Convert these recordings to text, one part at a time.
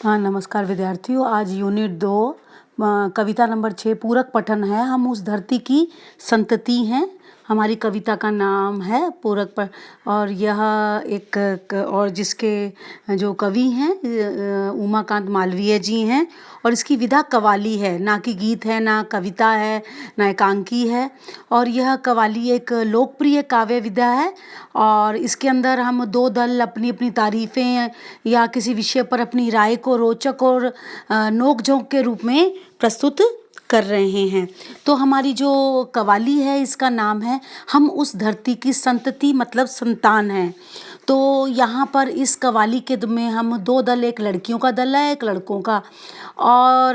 हाँ, नमस्कार विद्यार्थियों। आज यूनिट 2 कविता नंबर 6 पूरक पठन है। हम उस धरती की संतति हैं। हमारी कविता का नाम है पूरक पर, और यह और जिसके जो कवि हैं उमाकांत मालवीय जी हैं, और इसकी विधा कव्वाली है, ना कि गीत है, ना कविता है, ना एकांकी है। और यह कव्वाली एक लोकप्रिय काव्य विधा है, और इसके अंदर हम दो दल अपनी अपनी तारीफ़ें या किसी विषय पर अपनी राय को रोचक और नोक-झोंक के रूप में प्रस्तुत कर रहे हैं। तो हमारी जो कव्वाली है इसका नाम है हम उस धरती की संतति, मतलब संतान हैं। तो यहाँ पर इस कव्वाली के में हम दो दल, एक लड़कियों का दल है, एक लड़कों का, और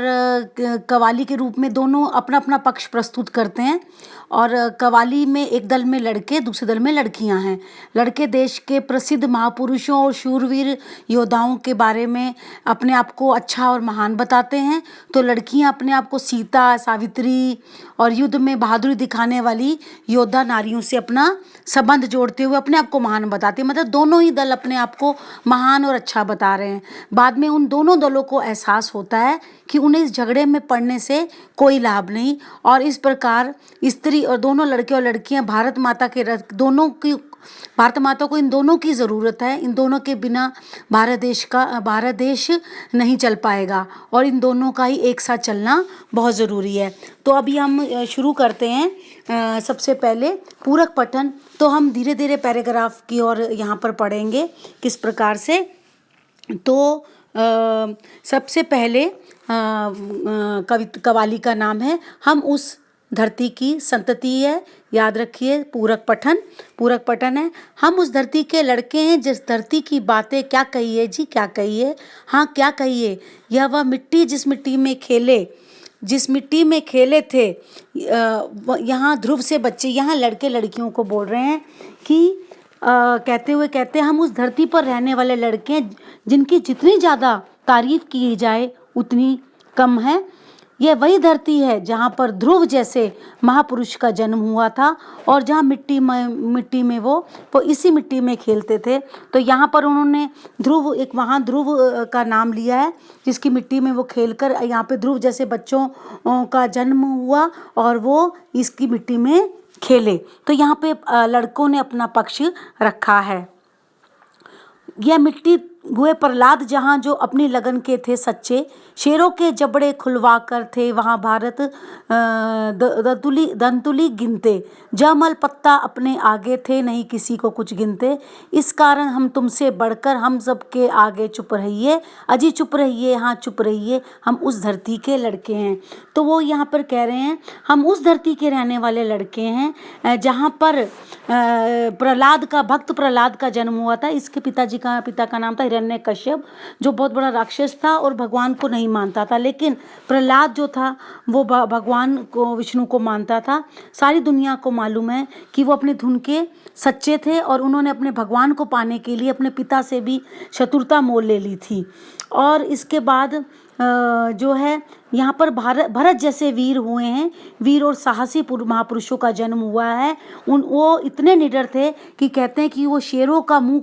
कव्वाली के रूप में दोनों अपना अपना पक्ष प्रस्तुत करते हैं। और कव्वाली में एक दल में लड़के, दूसरे दल में लड़कियां हैं। लड़के देश के प्रसिद्ध महापुरुषों और शूरवीर योद्धाओं के बारे में अपने आप को अच्छा और महान बताते हैं, तो लड़कियां अपने आप को सीता, सावित्री और युद्ध में बहादुरी दिखाने वाली योद्धा नारियों से अपना संबंध जोड़ते हुए अपने आप को महान बताते हैं। मतलब दोनों ही दल अपने आप को महान और अच्छा बता रहे हैं। बाद में उन दोनों दलों को एहसास होता है कि उन्हें इस झगड़े में पड़ने से कोई लाभ नहीं, और इस प्रकार स्त्री और दोनों लड़के और लड़कियां भारत माता के रथ, दोनों की भारत माता को इन दोनों की ज़रूरत है। इन दोनों के बिना भारत देश नहीं चल पाएगा, और इन दोनों का ही एक साथ चलना बहुत ज़रूरी है। तो अभी हम शुरू करते हैं। सबसे पहले पूरक पठन। तो हम धीरे धीरे पैराग्राफ की ओर यहाँ पर पढ़ेंगे किस प्रकार से। तो सबसे पहले कव्वाली का नाम है हम उस धरती की संतति है। याद रखिए, पूरक पठन है। हम उस धरती के लड़के हैं, जिस धरती की बातें क्या कहिए जी, क्या कहिए, हाँ क्या कहिए। यह वह मिट्टी जिस मिट्टी में खेले थे। यहाँ ध्रुव से बच्चे, यहाँ लड़के लड़कियों को बोल रहे हैं कि कहते हम उस धरती पर रहने वाले लड़के हैं जिनकी जितनी ज़्यादा तारीफ की जाए उतनी कम है। यह वही धरती है जहाँ पर ध्रुव जैसे महापुरुष का जन्म हुआ था, और जहाँ मिट्टी में वो इसी मिट्टी में खेलते थे। तो यहाँ पर उन्होंने वहाँ ध्रुव का नाम लिया है, जिसकी मिट्टी में वो खेलकर यहाँ पे ध्रुव जैसे बच्चों का जन्म हुआ और वो इसकी मिट्टी में खेले। तो यहाँ पे लड़कों ने अपना पक्ष रखा है। यह मिट्टी हुए प्रहलाद जहाँ जो अपनी लगन के थे सच्चे, शेरों के जबड़े खुलवा कर थे वहाँ भारत दंतुली गिनते। जमल पत्ता अपने आगे थे नहीं किसी को कुछ गिनते। इस कारण हम तुमसे बढ़कर हम सबके आगे चुप रहिए, अजी चुप रहिए, हाँ चुप रहिए, हम उस धरती के लड़के हैं। तो वो यहाँ पर कह रहे हैं हम उस धरती के रहने वाले लड़के हैं जहाँ पर भक्त प्रहलाद का जन्म हुआ था। इसके पिता का नाम था हिरण्यकश्यप, जो बहुत बड़ा राक्षस था और भगवान को नहीं मानता था। लेकिन प्रहलाद जो था वो भगवान को, विष्णु को मानता था। सारी दुनिया को मालूम है कि वो अपने धुन के सच्चे थे, और उन्होंने अपने भगवान को पाने के लिए अपने पिता से भी शत्रुता मोल ले ली थी। और इसके बाद जो है यहाँ पर भरत जैसे वीर हुए हैं। वीर और साहसी महापुरुषों का जन्म हुआ है। वो इतने निडर थे कि कहते हैं कि वो शेरों का मुंह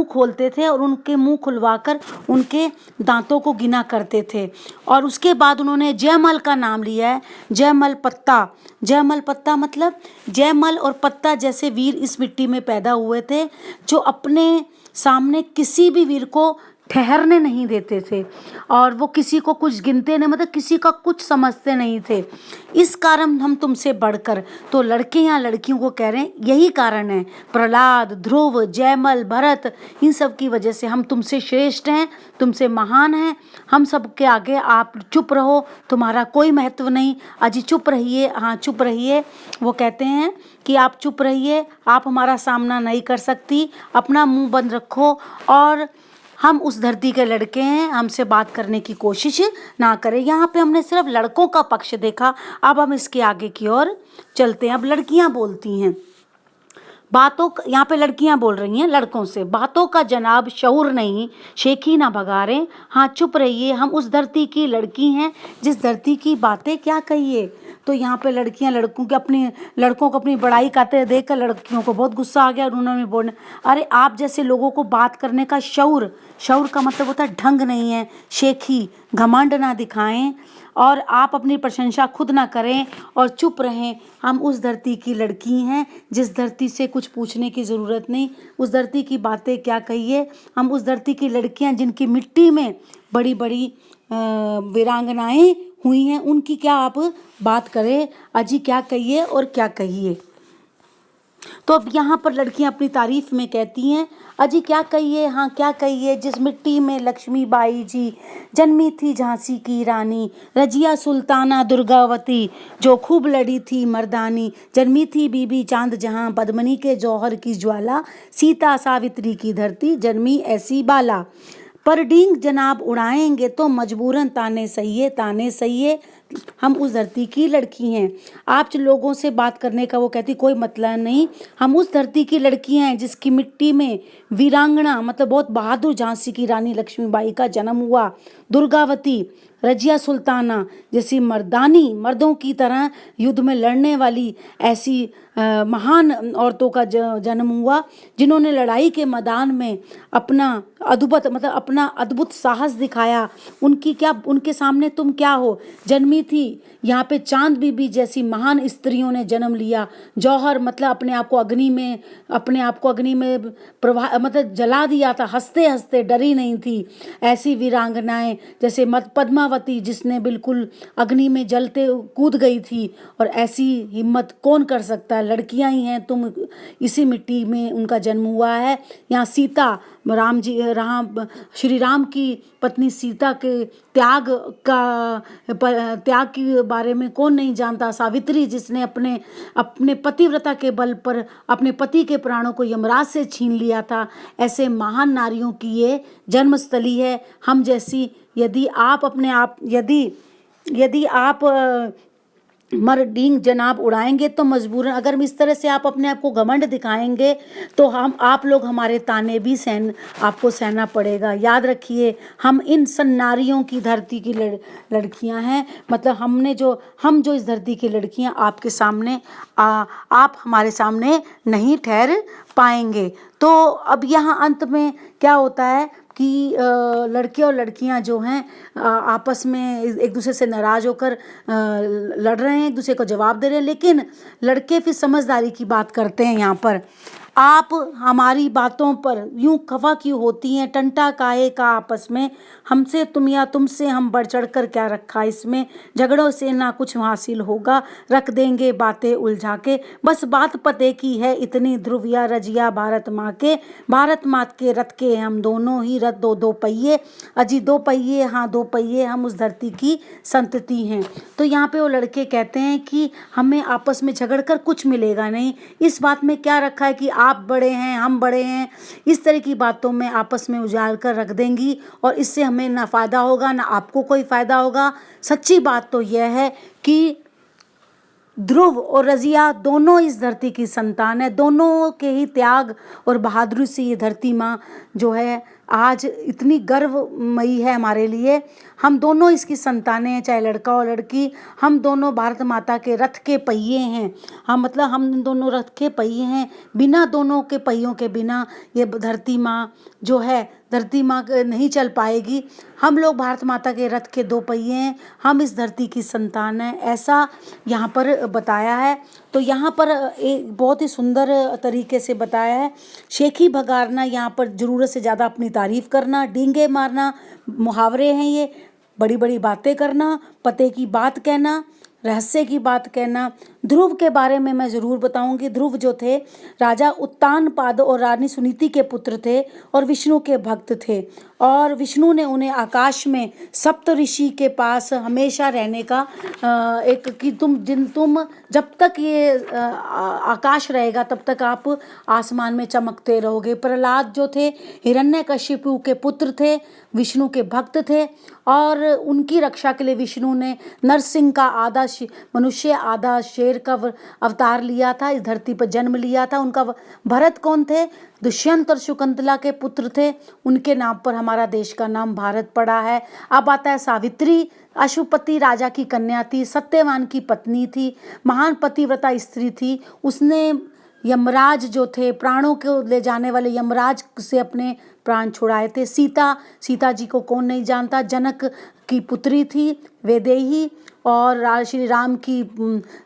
खोलते थे और उनके मुंह खुलवाकर उनके दांतों को गिना करते थे। और उसके बाद उन्होंने जयमल का नाम लिया है। जयमल पत्ता मतलब जयमल और पत्ता जैसे वीर इस मिट्टी में पैदा हुए थे, जो अपने सामने किसी भी वीर को ठहरने नहीं देते थे, और वो किसी को कुछ गिनते नहीं, मतलब किसी का कुछ समझते नहीं थे। इस कारण हम तुमसे बढ़कर, तो लड़के या लड़कियों को कह रहे हैं यही कारण है। प्रहलाद, ध्रुव, जयमल, भरत, इन सब की वजह से हम तुमसे श्रेष्ठ हैं, तुमसे महान हैं। हम सब के आगे आप चुप रहो, तुम्हारा कोई महत्व नहीं, अजी चुप रहिए, हाँ चुप रहिए। वो कहते हैं कि आप चुप रहिए, आप हमारा सामना नहीं कर सकती, अपना मुंह बंद रखो, और हम उस धरती के लड़के हैं, हमसे बात करने की कोशिश ना करें। यहाँ पे हमने सिर्फ लड़कों का पक्ष देखा। अब हम इसके आगे की ओर चलते हैं। अब लड़कियाँ बोलती हैं। यहाँ पे लड़कियां बोल रही हैं लड़कों से। बातों का जनाब शऊर नहीं, शेखी ना भगारें, हाँ चुप रहिए, हम उस धरती की लड़की हैं जिस धरती की बातें क्या कहिए। तो यहाँ पे लड़कियाँ लड़कों को अपनी बड़ाई करते देख कर लड़कियों को बहुत गुस्सा आ गया और उन्होंने बोला, अरे आप जैसे लोगों को बात करने का शौर का मतलब होता है ढंग नहीं है, शेखी घमंड ना दिखाएं और आप अपनी प्रशंसा खुद ना करें और चुप रहें। हम उस धरती की लड़की हैं जिस धरती से कुछ पूछने की ज़रूरत नहीं, उस धरती की बातें क्या कहिए। हम उस धरती की लड़कियां जिनकी मिट्टी में बड़ी बड़ी वीरांगनाएं हुई हैं, उनकी क्या आप बात करें। अजी क्या कहिए और क्या कहिए। तो अब यहाँ पर लड़कियां अपनी तारीफ में कहती हैं, अजी क्या कहिए, हाँ क्या कहिए, जिस मिट्टी में लक्ष्मीबाई जी जन्मी थी झांसी की रानी, रजिया सुल्ताना दुर्गावती जो खूब लड़ी थी मर्दानी, जन्मी थी बीबी चांद जहां पद्मनी के जौहर की ज्वाला, सीता सावित्री की धरती जन्मी ऐसी बाला, पर डींग जनाब उड़ाएंगे तो मजबूरन ताने सहिए। हम उस धरती की लड़की हैं। आप लोगों से बात करने का वो कहती कोई मतलब नहीं, हम उस धरती की लड़की हैं जिसकी मिट्टी में वीरांगना मतलब बहुत बहादुर झांसी की रानी लक्ष्मीबाई का जन्म हुआ, दुर्गावती रजिया सुल्ताना जैसी मर्दानी मर्दों की तरह युद्ध में लड़ने वाली ऐसी महान औरतों का जन्म हुआ जिन्होंने लड़ाई के मैदान में अपना अद्भुत साहस दिखाया। उनके सामने तुम क्या हो, जन्मी थी यहाँ पे चांद बीबी जैसी महान स्त्रियों ने जन्म लिया। जौहर मतलब अपने आप को अग्नि में प्रवाह मतलब जला दिया था, हंसते हंसते डरी नहीं थी। ऐसी वीरांगनाएं जैसे पद्मावती जिसने बिल्कुल अग्नि में जलते कूद गई थी, और ऐसी हिम्मत कौन कर सकता है, लड़कियां ही हैं तुम, इसी मिट्टी में उनका जन्म हुआ है। यहाँ सीता श्री राम की पत्नी सीता के त्याग के बारे में कौन नहीं जानता। सावित्री जिसने अपने पतिव्रता के बल पर अपने पति के प्राणों को यमराज से छीन लिया था। ऐसे महान नारियों की ये जन्मस्थली है। हम जैसी यदि आप मर्दींग जनाब उड़ाएंगे तो मजबूरन, अगर इस तरह से आप अपने आप को घमंड दिखाएंगे तो आप लोग हमारे ताने भी आपको सहना पड़ेगा। याद रखिए हम इन सन्नारियों की धरती की लड़कियां हैं, मतलब हम जो इस धरती की लड़कियां आपके सामने आप हमारे सामने नहीं ठहर पाएंगे। तो अब यहाँ अंत में क्या होता है कि लड़के और लड़कियां जो हैं आपस में एक दूसरे से नाराज़ होकर लड़ रहे हैं, एक दूसरे को जवाब दे रहे हैं, लेकिन लड़के फिर समझदारी की बात करते हैं। यहाँ पर आप हमारी बातों पर यूं खफा क्यों होती हैं, टंटा काहे का आपस में, हमसे तुम या तुमसे हम बढ़ चढ़ कर क्या रखा इसमें, झगड़ों से ना कुछ हासिल होगा, रख देंगे बातें उलझा के, बस बात पते की है इतनी, ध्रुव या रजिया भारत माँ के रथ के हम दोनों ही रथ दो पहिए, अजी दो पहिए हाँ दो पहिए, हम उस धरती की संतति हैं। तो यहाँ पे वो लड़के कहते हैं कि हमें आपस में झगड़ कर कुछ मिलेगा नहीं, इस बात में क्या रखा है कि आप बड़े हैं हम बड़े हैं, इस तरह की बातों में आपस में उजाड़ कर रख देंगी और इससे हमें ना फ़ायदा होगा ना आपको कोई फ़ायदा होगा। सच्ची बात तो यह है कि ध्रुव और रजिया दोनों इस धरती की संतान है, दोनों के ही त्याग और बहादुरी से ये धरती माँ जो है आज इतनी गर्वमयी है हमारे लिए। हम दोनों इसकी संतानें हैं, चाहे लड़का और लड़की, हम दोनों भारत माता के रथ के पहिए हैं। हम दोनों रथ के पहिए हैं, बिना दोनों के पहियों के बिना ये धरती माँ जो है धरती माँ नहीं चल पाएगी। हम लोग भारत माता के रथ के दो पहिए हैं, हम इस धरती की संतान हैं, ऐसा यहाँ पर बताया है। तो यहाँ पर एक बहुत ही सुंदर तरीके से बताया है। शेखी भगारना यहाँ पर ज़रूरत से ज़्यादा अपनी तारीफ करना, डींगे मारना मुहावरे हैं ये, बड़ी बड़ी बातें करना, पते की बात कहना, रहस्य की बात कहना। ध्रुव के बारे में मैं ज़रूर बताऊंगी। ध्रुव जो थे राजा उत्तानपाद और रानी सुनीति के पुत्र थे और विष्णु के भक्त थे, और विष्णु ने उन्हें आकाश में सप्त ऋषि के पास हमेशा रहने का कि तुम जब तक ये आकाश रहेगा तब तक आप आसमान में चमकते रहोगे। प्रहलाद जो थे हिरण्यकशिपु के पुत्र थे, विष्णु के भक्त थे, और उनकी रक्षा के लिए विष्णु ने नरसिंह का आधा मनुष्य आधा शेर शेर का अवतार लिया था, इस धरती पर जन्म लिया था। उनका भरत कौन थे? दुष्यंत और शकुंतला के पुत्र थे। उनके नाम पर हमारा देश का नाम भारत पड़ा है। अब आता है सावित्री। अशुपति राजा की कन्या थी, सत्यवान की पत्नी थी, महान पतिव्रता स्त्री थी। उसने यमराज जो थे, प्राणों को ले जाने वाले यमराज से अपने प्राण छुड़ाए थे। सीता जी को कौन नहीं जानता? जनक की पुत्री थी, वैदेही, और श्री राम की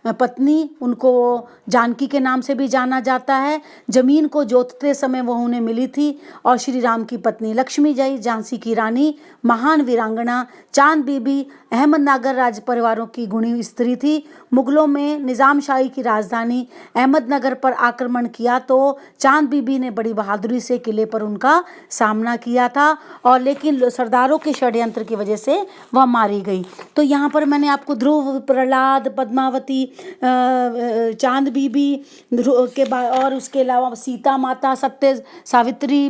पत्नी। उनको जानकी के नाम से भी जाना जाता है। जमीन को जोतते समय वह उन्हें मिली थी। और श्री राम की पत्नी लक्ष्मी जय, झांसी की रानी, महान वीरांगना चांद बीबी अहमदनगर राज परिवारों की गुणी स्त्री थी। मुगलों में निज़ामशाही की राजधानी अहमदनगर पर आक्रमण किया तो चांद बीबी ने बड़ी बहादुरी से किले पर उनका सामना किया था, और लेकिन सरदारों के षड्यंत्र की वजह से वह मारी गई। तो यहाँ पर मैंने आपको ध्रुव, प्रहलाद, पद्मावती, चांद बीबी के बाद और उसके अलावा सीता माता, सत्य सावित्री,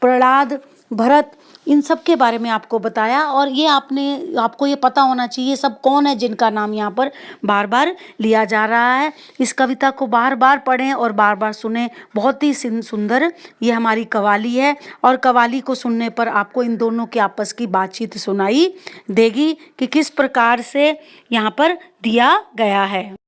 प्रहलाद, भरत, इन सब के बारे में आपको बताया। और ये आपको ये पता होना चाहिए सब कौन है जिनका नाम यहाँ पर बार बार लिया जा रहा है। इस कविता को बार बार पढ़ें और बार बार सुनें। बहुत ही सुंदर ये हमारी कव्वाली है, और कव्वाली को सुनने पर आपको इन दोनों की आपस की बातचीत सुनाई देगी कि किस प्रकार से यहाँ पर दिया गया है।